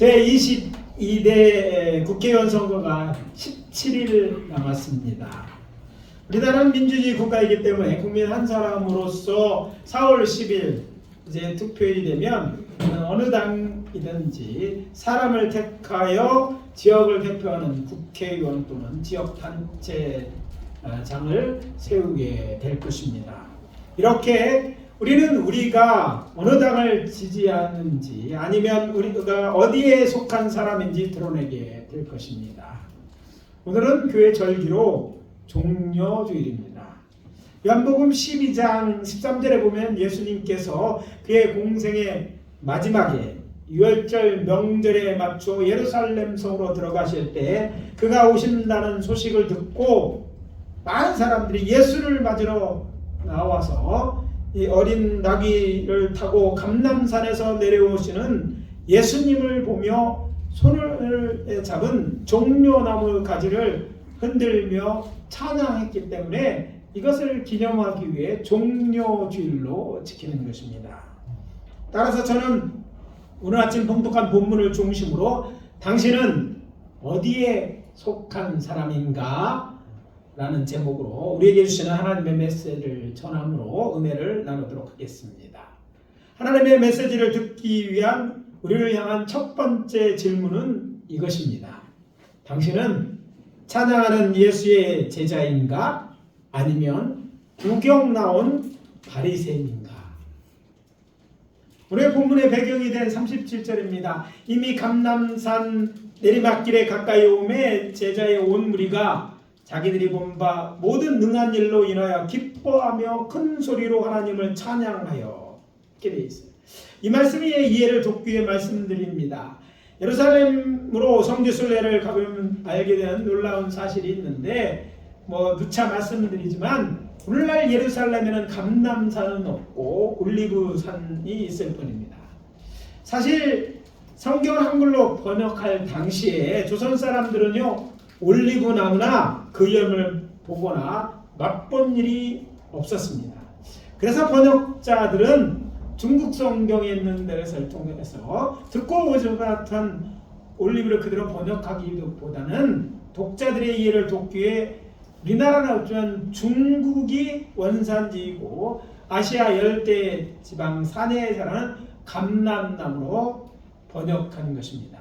제22대 국회의원 선거가 17일 남았습니다. 우리나라는 민주주의 국가이기 때문에 국민 한 사람으로서 4월 10일 이제 투표일이 되면 어느 당이든지 사람을 택하여 지역을 대표하는 국회의원 또는 지역단체장을 세우게 될 것입니다. 이렇게 우리는 우리가 어느 당을 지지하는지 아니면 우리가 어디에 속한 사람인지 드러내게 될 것입니다. 오늘은 교회 절기로 종려주일입니다. 요한복음 12장 13절에 보면 예수님께서 그의 공생의 마지막에 유월절 명절에 맞춰 예루살렘 성으로 들어가실 때 그가 오신다는 소식을 듣고 많은 사람들이 예수를 맞으러 나와서 이 어린 나귀를 타고 감람산에서 내려오시는 예수님을 보며 손을 잡은 종려나무 가지를 흔들며 찬양했기 때문에 이것을 기념하기 위해 종려주일로 지키는 것입니다. 따라서 저는 오늘 아침 봉독한 본문을 중심으로 당신은 어디에 속한 사람인가? 라는 제목으로 우리에게 주시는 하나님의 메시지를 전함으로 은혜를 나누도록 하겠습니다. 하나님의 메시지를 듣기 위한 우리를 향한 첫 번째 질문은 이것입니다. 당신은 찬양하는 예수의 제자인가? 아니면 구경 나온 바리새인인가? 오늘 본문의 배경이 된 37절입니다. 이미 감람산 내리막길에 가까이 오매 제자의 온 무리가 자기들이 본 바 모든 능한 일로 인하여 기뻐하며 큰 소리로 하나님을 찬양하여 이렇게 되어 있어요. 이 말씀의 이해를 돕기 위해 말씀드립니다. 예루살렘으로 성지순례를 가보면 알게 되는 놀라운 사실이 있는데 누차 말씀드리지만 오늘날 예루살렘에는 감람산은 없고 올리브산이 있을 뿐입니다. 사실 성경을 한글로 번역할 당시에 조선 사람들은요 올리브나무나 그 열매를 보거나 맛본 일이 없었습니다. 그래서 번역자들은 중국 성경에 있는 데를 통해서 듣고 보지 못한 올리브를 그대로 번역하기보다는 독자들의 이해를 돕기 위해 우리나라는 어쩌면 중국이 원산지이고 아시아 열대 지방 산해에 자라는 감람나무로 번역한 것입니다.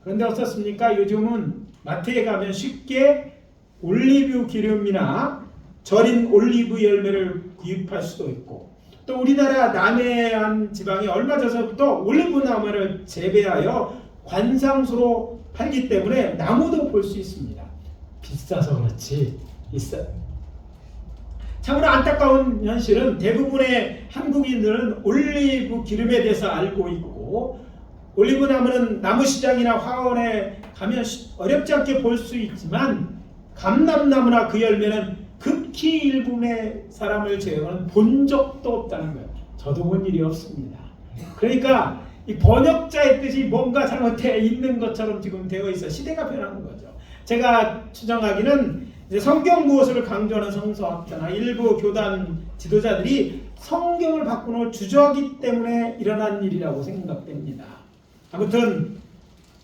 그런데 어떻습니까? 요즘은 마트에 가면 쉽게 올리브 기름이나 절인 올리브 열매를 구입할 수도 있고 또 우리나라 남해안 지방에 얼마 전부터 올리브 나무를 재배하여 관상수로 팔기 때문에 나무도 볼 수 있습니다. 비싸서 그렇지 있어요. 참으로 안타까운 현실은 대부분의 한국인들은 올리브 기름에 대해서 알고 있고 올리브 나무는 나무시장이나 화원에 가면 어렵지 않게 볼 수 있지만 감람나무나 그 열매는 극히 일부의 사람을 제외하고는 본 적도 없다는 거예요. 저도 본 일이 없습니다. 그러니까 이 번역자의 뜻이 뭔가 잘못되어 있는 것처럼 지금 되어 있어 시대가 변하는 거죠. 제가 추정하기는 이제 성경 무엇을 강조하는 성서학자나 일부 교단 지도자들이 성경을 바꾸는 주저하기 때문에 일어난 일이라고 생각됩니다. 아무튼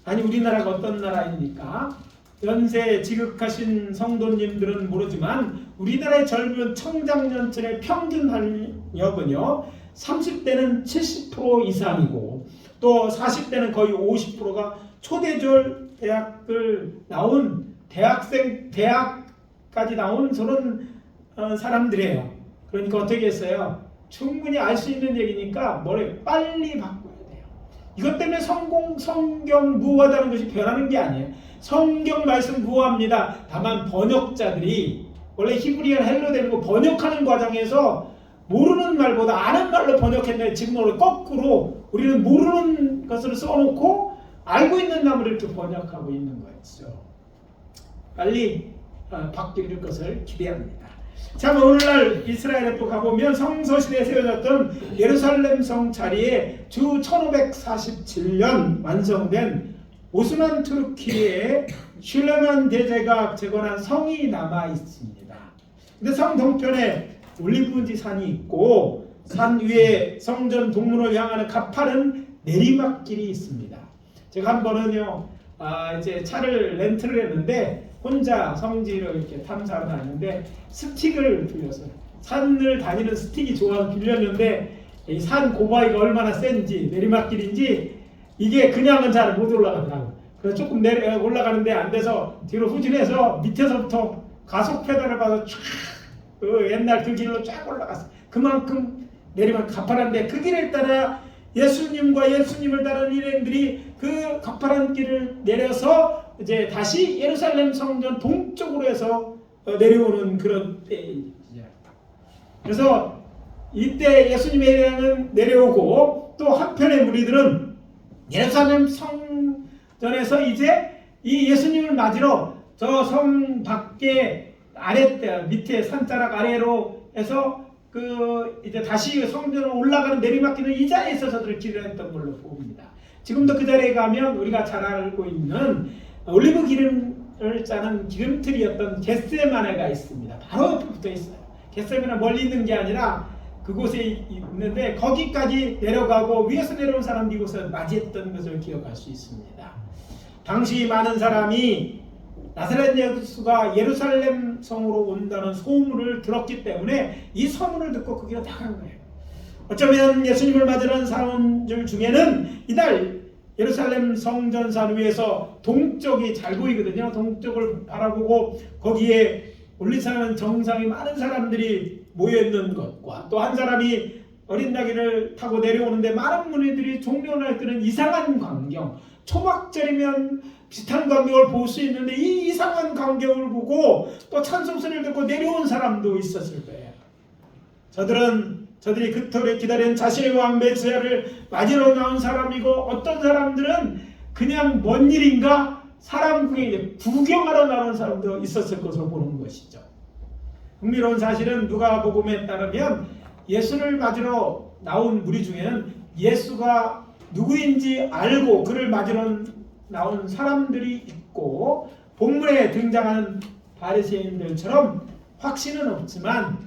우리나라가 어떤 나라입니까? 연세 지극하신 성도님들은 모르지만 우리나라의 젊은 청장년층의 평균 학력은요 30대는 70% 이상이고 또 40대는 거의 50%가 초대졸 대학을 나온 대학까지 나온 저런 사람들이에요. 그러니까 어떻게 했어요? 충분히 알 수 있는 얘기니까 빨리 바꿔야 돼요. 이것 때문에 성경 무효하다는 것이 변하는 게 아니에요. 성경 말씀 무효합니다. 다만 번역자들이 원래 히브리어 헬로 되는 거 번역하는 과정에서 모르는 말보다 아는 말로 번역했는데 지금 오늘 거꾸로 우리는 모르는 것을 써놓고 알고 있는 나무를 이렇게 번역하고 있는 거였죠. 빨리 바뀔 것을 기대합니다. 참 오늘날 이스라엘에 또 가보면 성서시대에 세워졌던 예루살렘 성 자리에 주 1547년 완성된 오스만 투르키의 슐레만 대제가 재건한 성이 남아 있습니다. 근데 성 동편에 올리브지 산이 있고 산 위에 성전 동문을 향하는 가파른 내리막길이 있습니다. 제가 한 번은요, 이제 차를 렌트를 했는데 혼자 성지를 이렇게 탐사를 다녔는데 스틱을 빌렸어요. 산을 다니는 스틱이 좋아서 빌렸는데 이 산 고바위가 얼마나 센지 내리막길인지 이게 그냥은 잘 못 올라가더라고요. 그래서 조금 올라가는데 안 돼서 뒤로 후진해서 밑에서부터 가속 페달을 받아 쫙 옛날 그 길로 쫙 올라갔어요. 그만큼 내리막 가파른데 그 길을 따라 예수님과 예수님을 따르는 일행들이 그 가파른 길을 내려서 이제 다시 예루살렘 성전 동쪽으로 해서 내려오는 그런 때이죠. 그래서 이때 예수님의 일행은 내려오고 또 한편의 무리들은 예루살렘 성전에서 이제 이 예수님을 맞으러 저 성 밖에 밑에 산자락 아래로 해서 이제 다시 성전으로 올라가는 내리막길은 이 자리에서 저들을 기도했던 걸로 보입니다. 지금도 그 자리에 가면 우리가 잘 알고 있는 올리브 기름을 짜는 기름틀이었던 겟세마네가 있습니다. 바로 옆에 붙어 있어요. 겟세마네 멀리 있는 게 아니라 그곳에 있는데 거기까지 내려가고 위에서 내려온 사람들이 이곳을 맞이했던 것을 기억할 수 있습니다. 당시 많은 사람이 나사렛 예수가 예루살렘 성으로 온다는 소문을 들었기 때문에 이 소문을 듣고 거기로 나간 거예요. 어쩌면 예수님을 맞으러 사람들 중에는 이날 예루살렘 성전산 위에서 동쪽이 잘 보이거든요. 동쪽을 바라보고 거기에 올리사는 정상에 많은 사람들이 모여있는 것과 또 한 사람이 어린 나귀를 타고 내려오는데 많은 무리들이 종려날 때는 이상한 광경, 초막절이면 비슷한 광경을 볼 수 있는데 이 이상한 광경을 보고 또 찬송소리를 듣고 내려온 사람도 있었을 거예요. 저들이 그토록 기다린 자신의 왕 메시아를 맞으러 나온 사람이고 어떤 사람들은 그냥 뭔 일인가 사람 중에 구경하러 나온 사람도 있었을 것으로 보는 것이죠. 흥미로운 사실은 누가복음에 따르면 예수를 맞으러 나온 무리 중에는 예수가 누구인지 알고 그를 맞으러 나온 사람들이 있고 본문에 등장하는 바리새인들처럼 확신은 없지만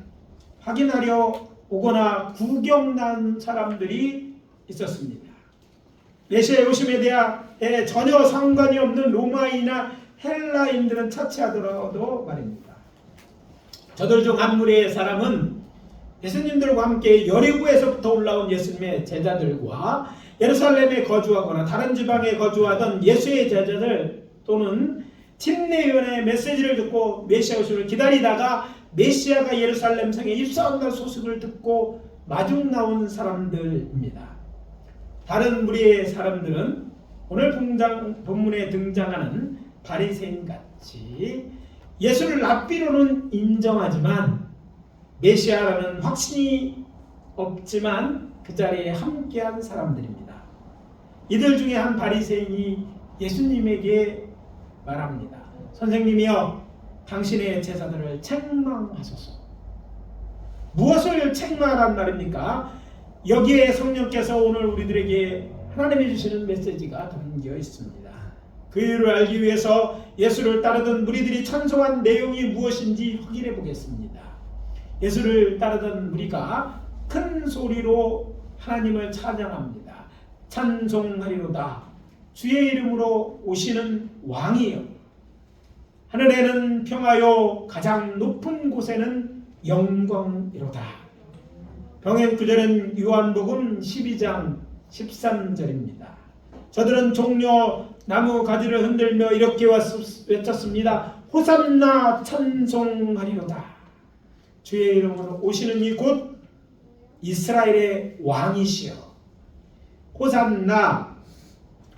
확인하려 오거나 구경 난 사람들이 있었습니다. 메시아의 오심에 대해 전혀 상관이 없는 로마인이나 헬라인들은 차치하더라도 말입니다. 저들 중 한 무리의 사람은 예수님들과 함께 여리고에서부터 올라온 예수님의 제자들과 예루살렘에 거주하거나 다른 지방에 거주하던 예수의 제자들 또는 침례요한의 메시지를 듣고 메시아 오심을 기다리다가 메시아가 예루살렘 성에 입성한다는 소식을 듣고 마중 나온 사람들입니다. 다른 무리의 사람들은 오늘 본문에 등장하는 바리새인같이 예수를 랍비로는 인정하지만 메시아라는 확신이 없지만 그 자리에 함께한 사람들입니다. 이들 중에 한 바리새인이 예수님에게 말합니다. 선생님이여, 당신의 제자들을 책망하소서. 무엇을 책망하란 말입니까? 여기에 성령께서 오늘 우리들에게 하나님이 주시는 메시지가 담겨 있습니다. 그 이유를 알기 위해서 예수를 따르던 무리들이 찬송한 내용이 무엇인지 확인해 보겠습니다. 예수를 따르던 무리가 큰 소리로 하나님을 찬양합니다. 찬송하리로다. 주의 이름으로 오시는 왕이여. 하늘에는 평화요, 가장 높은 곳에는 영광이로다. 병행 구절은 요한복음 12장 13절입니다. 저들은 종려 나무 가지를 흔들며 이렇게 외쳤습니다. 호산나 찬송하리로다. 주의 이름으로 오시는 이 곧 이스라엘의 왕이시여. 호산나,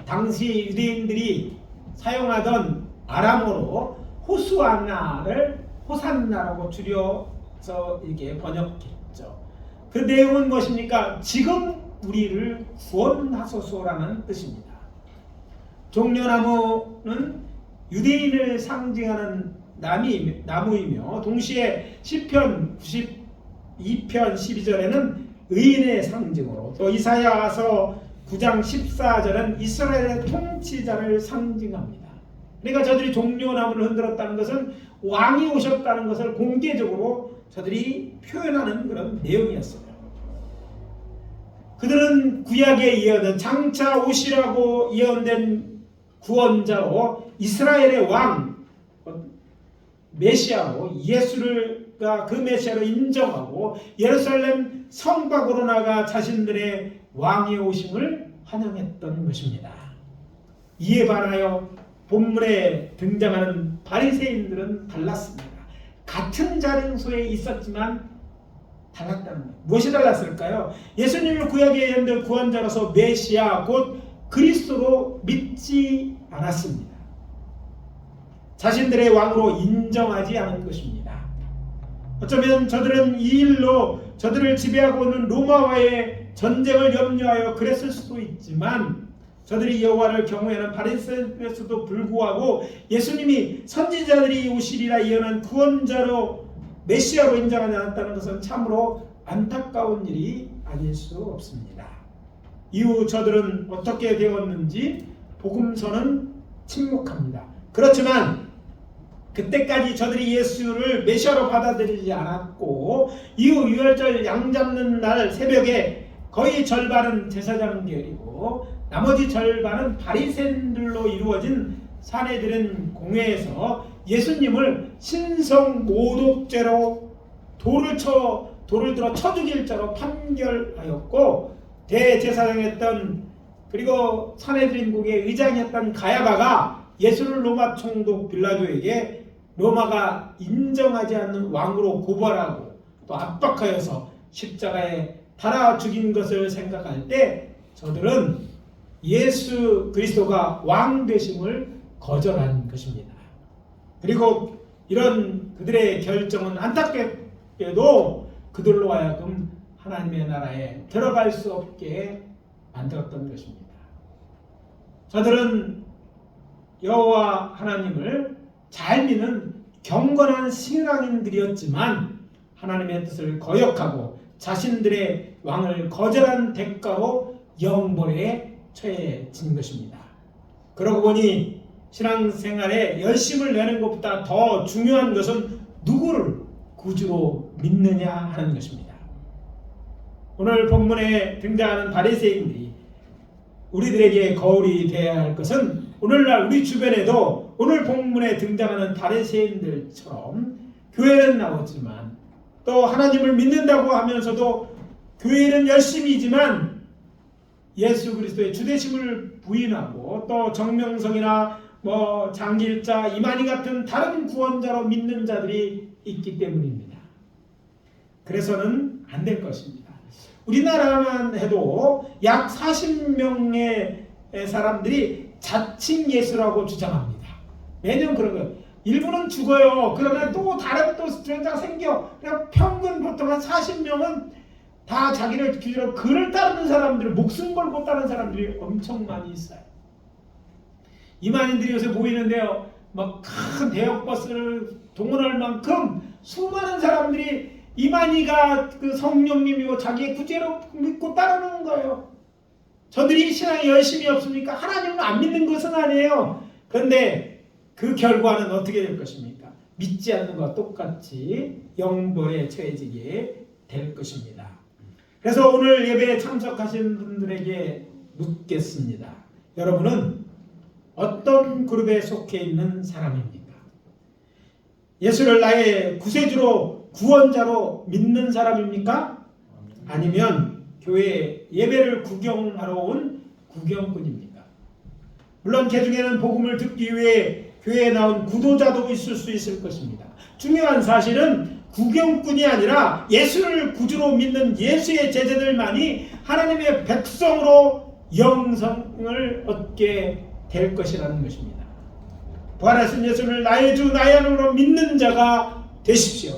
당시 유대인들이 사용하던 아람어로 호수아나를 호산나라고 줄여서 이게 번역했죠. 그 내용은 무엇입니까? 지금 우리를 구원하소서라는 뜻입니다. 종려나무는 유대인을 상징하는 나무이며 동시에 시편 92편 12절에는 의인의 상징으로, 또 이사야서 9장 14절은 이스라엘의 통치자를 상징합니다. 그러니까 저들이 종려나무를 흔들었다는 것은 왕이 오셨다는 것을 공개적으로 저들이 표현하는 그런 내용이었어요. 그들은 구약에 예언된 장차 오시라고 예언된 구원자로 이스라엘의 왕 메시아로 예수가 그 메시아로 인정하고 예루살렘 성곽으로 나가 자신들의 왕의 오심을 환영했던 것입니다. 이에 반하여 본문에 등장하는 바리새인들은 달랐습니다. 같은 자리소에 있었지만 달랐다는 거예요. 무엇이 달랐을까요? 예수님을 구약에 예언된 구원자로서 메시아 곧 그리스도로 믿지 않았습니다. 자신들의 왕으로 인정하지 않은 것입니다. 어쩌면 저들은 이 일로 저들을 지배하고 있는 로마와의 전쟁을 염려하여 그랬을 수도 있지만 저들이 여호와를 경외하는 바리새인에서도 불구하고 예수님이 선지자들이 오시리라 예언한 구원자로 메시아로 인정하지 않았다는 것은 참으로 안타까운 일이 아닐 수 없습니다. 이후 저들은 어떻게 되었는지 복음서는 침묵합니다. 그렇지만 그때까지 저들이 예수를 메시아로 받아들이지 않았고 이후 유월절 양 잡는 날 새벽에 거의 절반은 제사장 계열이고 나머지 절반은 바리새인들로 이루어진 사내들은 공회에서 예수님을 신성 모독죄로 돌을 들어 쳐 죽일 자로 판결하였고 대제사장이었던 그리고 사내들인국의 의장이었던 가야바가 예수를 로마 총독 빌라도에게 로마가 인정하지 않는 왕으로 고발하고 또 압박하여서 십자가에 달아 죽인 것을 생각할 때 저들은 예수 그리스도가 왕 되심을 거절한 것입니다. 그리고 이런 그들의 결정은 안타깝게도 그들로 하여금 하나님의 나라에 들어갈 수 없게 만들었던 것입니다. 저들은 여호와 하나님을 잘 믿는 경건한 신앙인들이었지만 하나님의 뜻을 거역하고 자신들의 왕을 거절한 대가로 영벌에 처해진 것입니다. 그러고 보니 신앙생활에 열심을 내는 것보다 더 중요한 것은 누구를 구주로 믿느냐 하는 것입니다. 오늘 본문에 등장하는 바리새인들이 우리들에게 거울이 되어야 할 것은 오늘날 우리 주변에도 오늘 본문에 등장하는 바리새인들처럼 교회는 나오지만 또 하나님을 믿는다고 하면서도 교회는 열심이지만 예수 그리스도의 주되심을 부인하고 또 정명석이나 장길자, 이만희 같은 다른 구원자로 믿는 자들이 있기 때문입니다. 그래서는 안 될 것입니다. 우리나라만 해도 약 40명의 사람들이 자칭 예수라고 주장합니다. 매년 그런 거예요. 일부는 죽어요. 그러면 또 다른 또 주장자가 생겨. 그냥 평균 보통 한 40명은 다 자기를 기준으로 그를 따르는 사람들, 목숨 걸고 따르는 사람들이 엄청 많이 있어요. 이만인들이 요새 보이는데요. 막 큰 대형 버스를 동원할 만큼 수많은 사람들이 이만희가 그 성령님이고 자기의 구제로 믿고 따르는 거예요. 저들이 신앙이 열심히 없습니까? 하나님을 안 믿는 것은 아니에요. 그런데 그 결과는 어떻게 될 것입니까? 믿지 않는 것과 똑같이 영벌에 처해지게 될 것입니다. 그래서 오늘 예배에 참석하신 분들에게 묻겠습니다. 여러분은 어떤 그룹에 속해 있는 사람입니까? 예수를 나의 구세주로 구원자로 믿는 사람입니까? 아니면 교회 예배를 구경하러 온 구경꾼입니까? 물론 개중에는 복음을 듣기 위해 교회에 나온 구도자도 있을 수 있을 것입니다. 중요한 사실은 구경꾼이 아니라 예수를 구주로 믿는 예수의 제자들만이 하나님의 백성으로 영성을 얻게 될 것이라는 것입니다. 부활하신 예수를 나의 주 나의 하나님으로 믿는 자가 되십시오.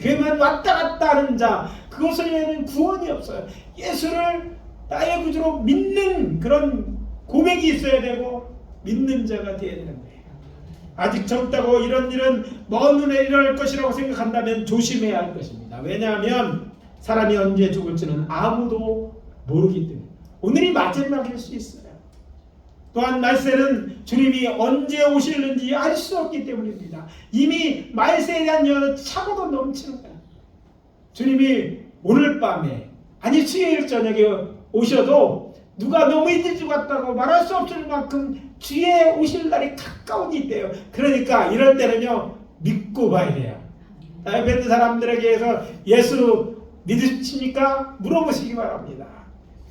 교회만 왔다 갔다 하는 자, 그것을 위해는 구원이 없어요. 예수를 나의 구주로 믿는 그런 고백이 있어야 되고 믿는 자가 되어야 되는 거예요. 아직 젊다고 이런 일은 먼 눈에 일어날 것이라고 생각한다면 조심해야 할 것입니다. 왜냐하면 사람이 언제 죽을지는 아무도 모르기 때문에 오늘이 마지막일 수 있어요. 또한 말세는 주님이 언제 오실는지 알 수 없기 때문입니다. 이미 말세에 대한 예언은 차고도 넘치는 거예요. 주님이 오늘 밤에 아니 수요일 저녁에 오셔도 누가 너무 일찍 왔다고 말할 수 없을 만큼 주의 오실 날이 가까우니 있대요. 그러니까 이럴 때는요 믿고 봐야 돼요. 옆에 있는 사람들에게서 예수 믿으십니까? 물어보시기 바랍니다.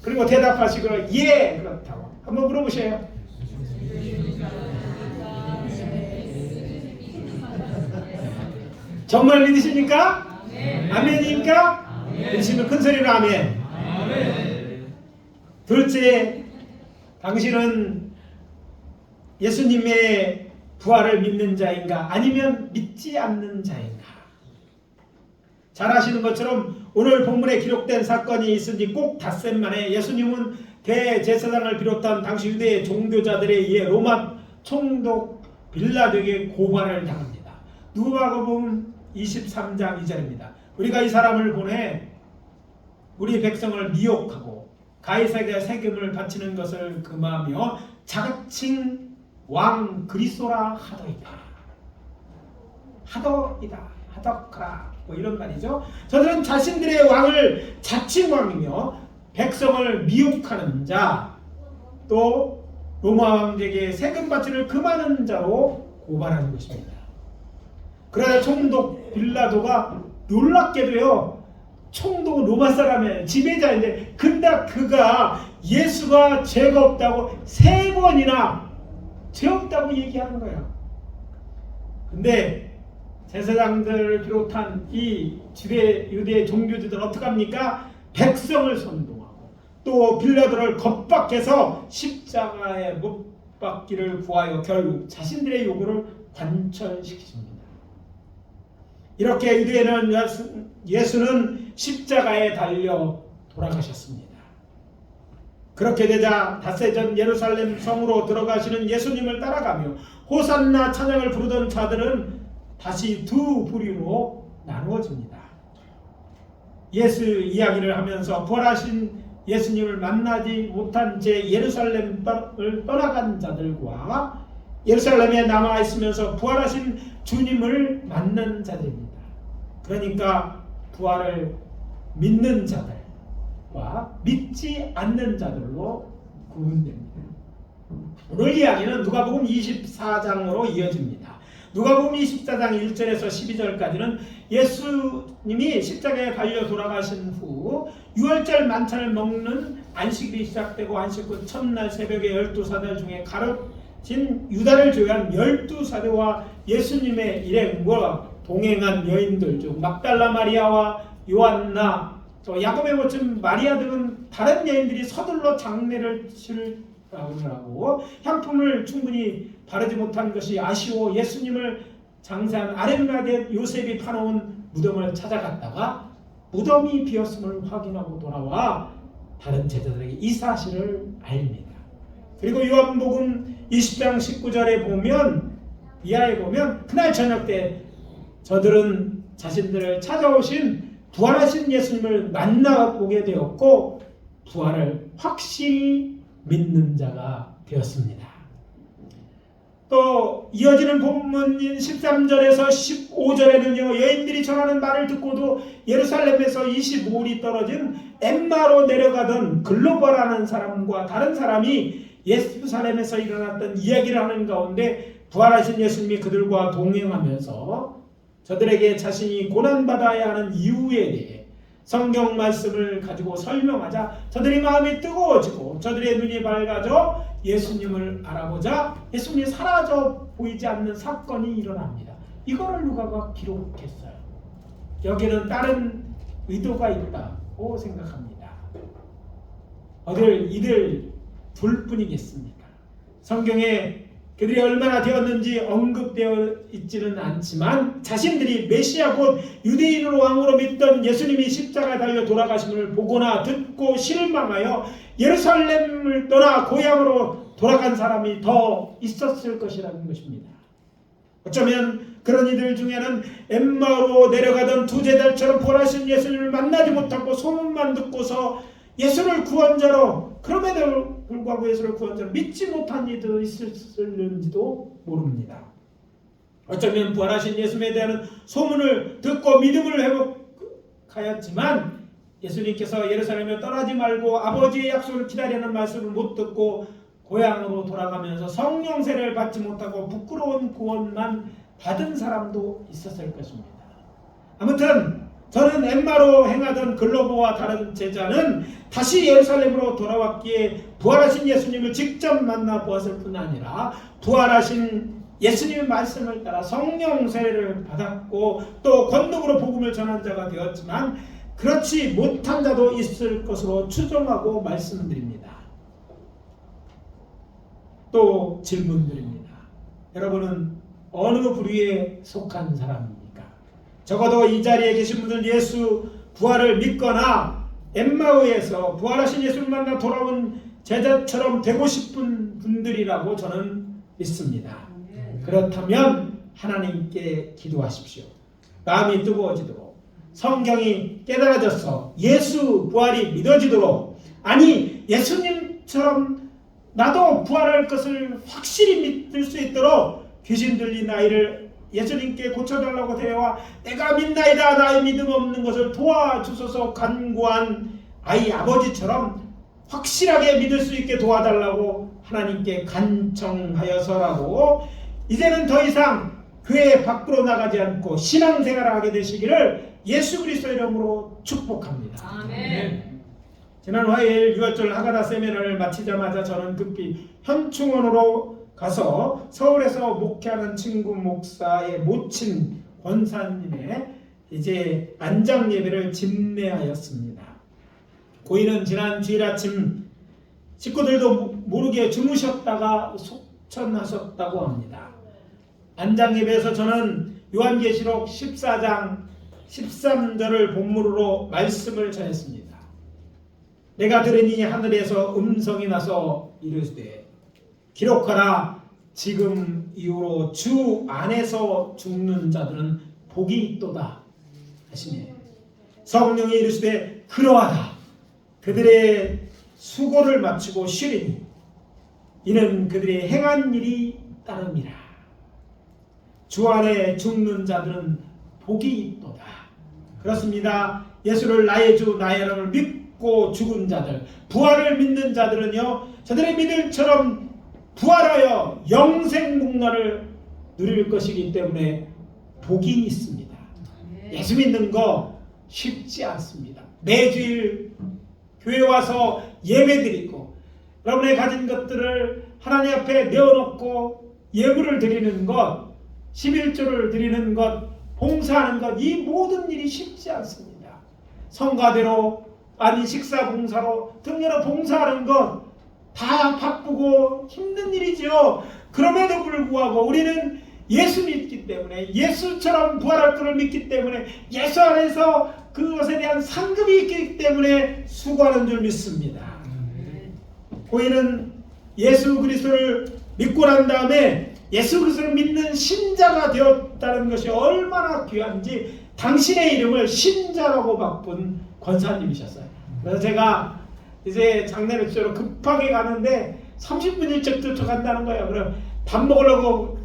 그리고 대답하시고 예 그렇다고 한번 물어보세요. 정말 믿으십니까? 아멘입니까? 믿으시면 큰 소리로 아멘. 둘째, 당신은 예수님의 부활을 믿는 자인가 아니면 믿지 않는 자인가? 잘 아시는 것처럼 오늘 본문에 기록된 사건이 있으니 꼭 닷새 만에 예수님은 대제사장을 비롯한 당시 유대 종교자들에 의해 로마 총독 빌라도에게 고발을 당합니다. 누가복음 23장 2절입니다. 우리가 이 사람을 보내 우리 백성을 미혹하고 가이사에게 세금을 바치는 것을 금하며 자칭 왕 그리스도라 하더이다. 하더크라 뭐 이런 말이죠. 저들은 자신들의 왕을 자칭 왕이며 백성을 미혹하는 자, 또 로마 왕에게 세금 바치를 금하는 자로 고발하는 것입니다. 그러나 총독 빌라도가 놀랍게도요, 총독은 로마 사람의 지배자인데 근데 그가 예수가 죄가 없다고 3번이나 죄 없다고 얘기하는 거예요. 근데 제사장들을 비롯한 이 유대 종교주들은 어떻게 합니까? 백성을 선동하고 또 빌라도를 겁박해서 십자가에 못 박기를 구하여 결국 자신들의 요구를 관철시키십니다. 이렇게 유대인은 예수는 십자가에 달려 돌아가셨습니다. 그렇게 되자 닷새 전 예루살렘 성으로 들어가시는 예수님을 따라가며 호산나 찬양을 부르던 자들은 다시 두 부류로 나누어집니다. 예수 이야기를 하면서 부활하신 예수님을 만나지 못한 제 예루살렘을 떠나간 자들과 예루살렘에 남아 있으면서 부활하신 주님을 만난 자들입니다. 그러니까 부활을 믿는 자들과 믿지 않는 자들로 구분됩니다. 오늘 이야기는 누가복음 24장으로 이어집니다. 누가복음 24장 1절에서 12절까지는 예수님이 십자가에 달려 돌아가신 후 유월절 만찬을 먹는 안식일이 시작되고 안식 후 첫날 새벽에 12사도 중에 가르친 유다를 제외한 12사도와 예수님의 일행과 동행한 여인들 중 막달라 마리아와 요한나 또 야곱의 모친 마리아 등은 다른 여인들이 서둘러 장례를 치르라고 향품을 충분히 바르지 못한 것이 아쉬워 예수님을 장사한 아렘마데 요셉이 파놓은 무덤을 찾아갔다가 무덤이 비었음을 확인하고 돌아와 다른 제자들에게 이 사실을 알립니다. 그리고 요한복음 20장 19절에 보면 이하에 보면 그날 저녁 때 저들은 자신들을 찾아오신 부활하신 예수님을 만나보게 되었고 부활을 확실히 믿는 자가 되었습니다. 또 이어지는 본문인 13절에서 15절에는요 여인들이 전하는 말을 듣고도 예루살렘에서 25里떨어진 엠마로 내려가던 글로벌하는 사람과 다른 사람이 예루살렘에서 일어났던 이야기를 하는 가운데 부활하신 예수님이 그들과 동행하면서 저들에게 자신이 고난받아야 하는 이유에 대해 성경 말씀을 가지고 설명하자 저들의 마음이 뜨거워지고 저들의 눈이 밝아져 예수님을 알아보자 예수님이 사라져 보이지 않는 사건이 일어납니다. 이거를 누가가 기록했어요. 여기는 다른 의도가 있다고 생각합니다. 이들 둘뿐이겠습니까? 성경에 그들이 얼마나 되었는지 언급되어 있지는 않지만 자신들이 메시아 곧 유대인으로 왕으로 믿던 예수님이 십자가에 달려 돌아가심을 보거나 듣고 실망하여 예루살렘을 떠나 고향으로 돌아간 사람이 더 있었을 것이라는 것입니다. 어쩌면 그런 이들 중에는 엠마오로 내려가던 두 제자처럼 부활하신 예수님을 만나지 못하고 소문만 듣고서 예수를 구원자로 그럼에도 불구하고 예수를 구원자로 믿지 못한 이도 있을는지도 모릅니다. 어쩌면 부활하신 예수님에 대한 소문을 듣고 믿음을 회복하였지만 예수님께서 예루살렘을 떠나지 말고 아버지의 약속을 기다리는 말씀을 못 듣고 고향으로 돌아가면서 성령 세례를 받지 못하고 부끄러운 구원만 받은 사람도 있었을 것입니다. 아무튼 저는 엠마로 행하던 글로보와 다른 제자는 다시 예루살렘으로 돌아왔기에 부활하신 예수님을 직접 만나 보았을 뿐 아니라 부활하신 예수님의 말씀을 따라 성령 세례를 받았고 또 권능으로 복음을 전한 자가 되었지만 그렇지 못한 자도 있을 것으로 추정하고 말씀드립니다. 또 질문드립니다. 여러분은 어느 부류에 속한 사람입니까? 적어도 이 자리에 계신 분들 예수 부활을 믿거나 엠마오에서 부활하신 예수를 만나 돌아온 제자처럼 되고 싶은 분들이라고 저는 믿습니다. 그렇다면 하나님께 기도하십시오. 마음이 뜨거워지도록 성경이 깨달아져서 예수 부활이 믿어지도록 아니 예수님처럼 나도 부활할 것을 확실히 믿을 수 있도록 귀신 들린 아이를 예수님께 고쳐달라고 대와 내가 믿나이다 나의 믿음 없는 것을 도와주소서 간구한 아이 아버지처럼 확실하게 믿을 수 있게 도와달라고 하나님께 간청하여서라도 이제는 더 이상 교회 밖으로 나가지 않고 신앙생활을 하게 되시기를 예수 그리스도 이름으로 축복합니다. 아멘. 지난 화요일 6월절 하가다 세미나를 마치자마자 저는 급히 현충원으로 가서 서울에서 목회하는 친구 목사의 모친 권사님의 이제 안장 예배를 집례하였습니다. 고인은 지난 주일 아침 식구들도 모르게 주무셨다가 속천하셨다고 합니다. 안장 예배에서 저는 요한계시록 14장 13절을 본문으로 말씀을 전했습니다. 내가 들으니 하늘에서 음성이 나서 이르시되 기록하라 지금 이후로 주 안에서 죽는 자들은 복이 있도다 하시네. 성령이 이르시되 그러하다 그들의 수고를 마치고 쉬리니 이는 그들의 행한 일이 따름이라. 주 안에 죽는 자들은 복이 있도다. 그렇습니다. 예수를 나의 주 나의 하나님을 믿고 죽은 자들 부활을 믿는 자들은요 저들의 믿음처럼 부활하여 영생복락을 누릴 것이기 때문에 복이 있습니다. 예수 믿는 거 쉽지 않습니다. 매주일 교회 와서 예배드리고 여러분의 가진 것들을 하나님 앞에 내어놓고 예물을 드리는 것 11조를 드리는 것 봉사하는 것 이 모든 일이 쉽지 않습니다. 성가대로 아니 식사 봉사로 등 여러 봉사하는 것 다 바쁘고 힘든 일이죠. 그럼에도 불구하고 우리는 예수 믿기 때문에 예수처럼 부활할 것을 믿기 때문에 예수 안에서 그것에 대한 상급이 있기 때문에 수고하는 줄 믿습니다. 고인은 예수 그리스도를 믿고 난 다음에 예수 그리스도를 믿는 신자가 되었다는 것이 얼마나 귀한지 당신의 이름을 신자라고 바꾼 권사님이셨어요. 그래서 제가 이제 장례를 주로 급하게 가는데 30분 일찍 쫓아간다는 거예요. 그럼 밥 먹으려고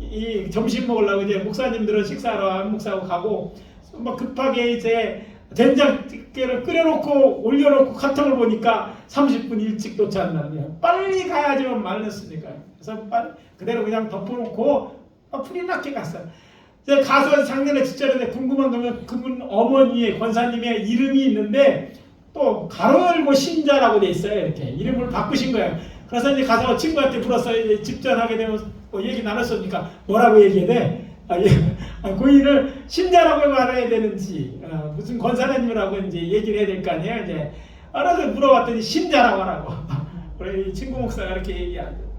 점심 먹으려고 이제 목사님들은 식사하러 안 목사하고 가고 막 급하게 이제 된장찌개를 끓여놓고 올려놓고 카톡을 보니까 30분 일찍 도착한다는 거예요. 빨리 가야지만 말렸으니까. 그래서 빨리 그대로 그냥 덮어놓고 풀이 났게 갔어요. 이제 가서 장례를 직전에 궁금한 거면 그분 어머니의 권사님의 이름이 있는데 또 가로 열고 신자라고 돼 있어요. 이렇게 이름을 바꾸신 거예요. 그래서 이제 가서 친구한테 물었어요. 이제 집전하게 되면 얘기 나눴으니까 뭐라고 얘기해야 돼? 고인을 신자라고 말해야 되는지 무슨 권사님이라고 이제 얘기를 해야 될 거 아니에요. 이제 알아서 물어봤더니 신자라고 하라고. 그래 친구 목사가 이렇게 얘기하더라고요.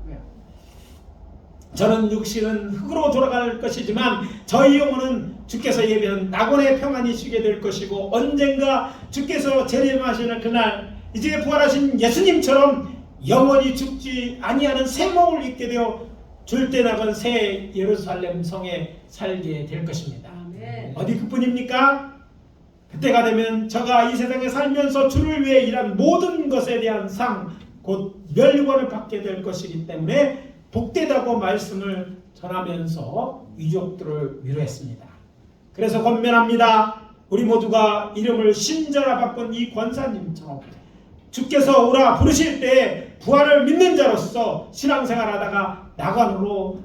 저는 육신은 흙으로 돌아갈 것이지만 저희 영혼은 주께서 예비한 낙원의 평안이 쉬게 될 것이고 언젠가 주께서 재림하시는 그날 이제 부활하신 예수님처럼 영원히 죽지 아니하는 새 몸을 입게 되어 줄때 나간 새 예루살렘 성에 살게 될 것입니다. 아멘. 어디 그뿐입니까? 그때가 되면 저가 이 세상에 살면서 주를 위해 일한 모든 것에 대한 상, 곧 멸관을 받게 될 것이기 때문에 복되다고 말씀을 전하면서 유족들을 위로했습니다. 그래서 권면합니다. 우리 모두가 이름을 신자라 바꾼 이 권사님처럼 주께서 오라 부르실 때 부활을 믿는 자로서 신앙생활하다가 나관으로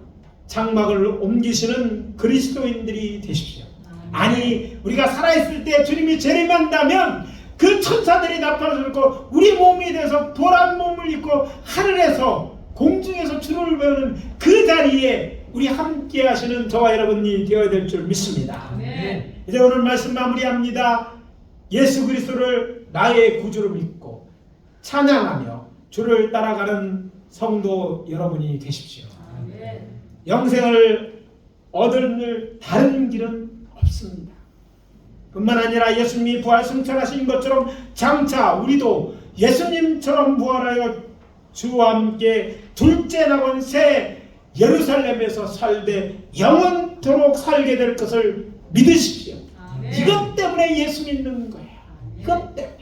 장막을 옮기시는 그리스도인들이 되십시오. 아니 우리가 살아있을 때 주님이 재림한다면 그 천사들이 나타나서 우리 몸이 돼서 도란 몸을 입고 하늘에서 공중에서 주를 배우는 그 자리에 우리 함께 하시는 저와 여러분이 되어야 될 줄 믿습니다. 아멘. 이제 오늘 말씀 마무리합니다. 예수 그리스도를 나의 구주로 믿고 찬양하며 주를 따라가는 성도 여러분이 되십시오. 아멘. 영생을 얻을 다른 길은 없습니다. 뿐만 아니라 예수님이 부활 승천하신 것처럼 장차 우리도 예수님처럼 부활하여 주와 함께 둘째 낙원 새 예루살렘에서 살되 영원토록 살게 될 것을 믿으십시오. 아멘. 이것 때문에 예수 믿는 거예요. 이것 때문에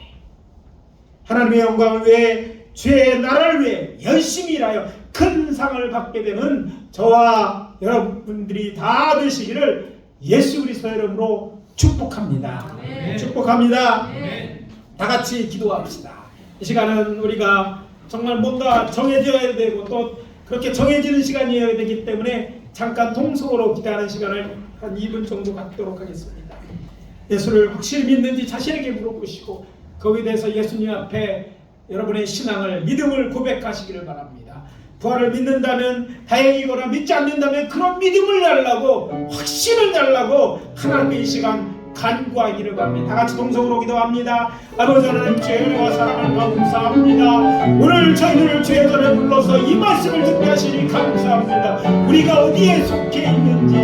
하나님의 영광을 위해 주의 나라를 위해 열심히 일하여 큰 상을 받게 되는 저와 여러분들이 다 되시기를 예수 그리스도 이름으로 축복합니다. 아멘. 축복합니다. 아멘. 다 같이 기도합시다. 이 시간은 우리가 정말 뭔가 정해져야 되고 또 그렇게 정해지는 시간이어야 되기 때문에 잠깐 통속으로 기도하는 시간을 한 2분 정도 갖도록 하겠습니다. 예수를 확실히 믿는지 자신에게 물어보시고 거기에 대해서 예수님 앞에 여러분의 신앙을 믿음을 고백하시기를 바랍니다. 부활을 믿는다면 다행이거나 믿지 않는다면 그런 믿음을 달라고 확신을 달라고 하나님의 이 시간 간구하기를 바랍니다. 다 같이 동성으로 기도합니다. 아버지 하나님 주의 은혜와 사랑을 감사합니다. 오늘 저희들을 주의 전에 불러서 이 말씀을 듣게 하시니 감사합니다. 우리가 어디에 속해 있는지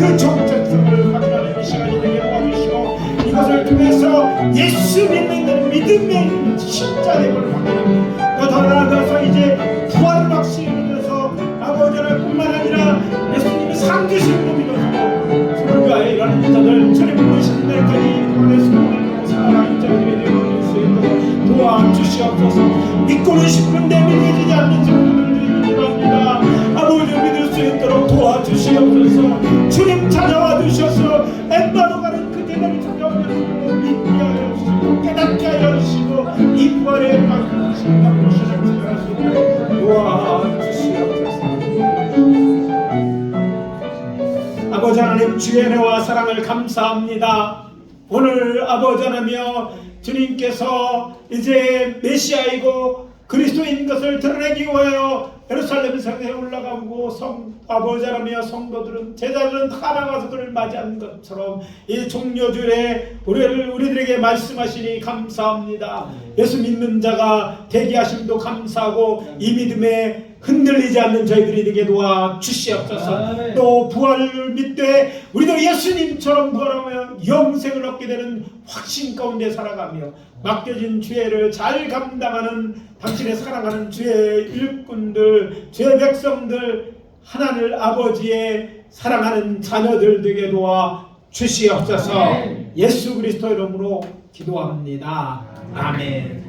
그 정체성을 확인하는 이 시간이 되게 도와주시고 이것을 통해서 예수 믿는 믿음의 신자됨을 확인합니다. 더 나아가서 이제 부활을 확실히 믿어서 아버지 하나님 뿐만 아니라 예수님이 상주심도 믿어서 불가에 일하는 자들 주님 부르시는 날까지 그분의 소원을 살아가는 자들이 되어줄 수 있도록 도와주시옵소서. 믿고는 싶은데 믿어지지 않는 친구들이 믿으랍니다. 아버지 믿을 수 있도록 도와주시옵소서. 주님 찾아와 주셔서 엠마로 가는 그 대단히 찾아오셔서 믿게 하여 주시고 깨닫게 하여 주시고 이 부활의 방식을 바꾸시는 주님을 할 수 있도록 도와주시옵소서. 아버지 하나님 주의 은혜와 사랑을 감사합니다. 오늘 아버지 하나며 주님께서 이제 메시아이고 그리스도인 것을 드러내기 위하여 예루살렘 성에 올라가고 아버지 하나며 성도들은 제자들은 다 나가서 그를 맞이하는 것처럼 이 종려주일에 우리들에게 말씀하시니 감사합니다. 예수 믿는 자가 되게 하심도 감사하고 이 믿음에 흔들리지 않는 저희들이 되게 도와 주시옵소서. 또 부활을 믿되 우리도 예수님처럼 부활하며 영생을 얻게 되는 확신 가운데 살아가며 맡겨진 죄를 잘 감당하는 당신의 사랑하는 주의 일꾼들 주의 백성들 하나님 아버지의 사랑하는 자녀들 되게 도와 주시옵소서. 예수 그리스도 이름으로 기도합니다. 아멘.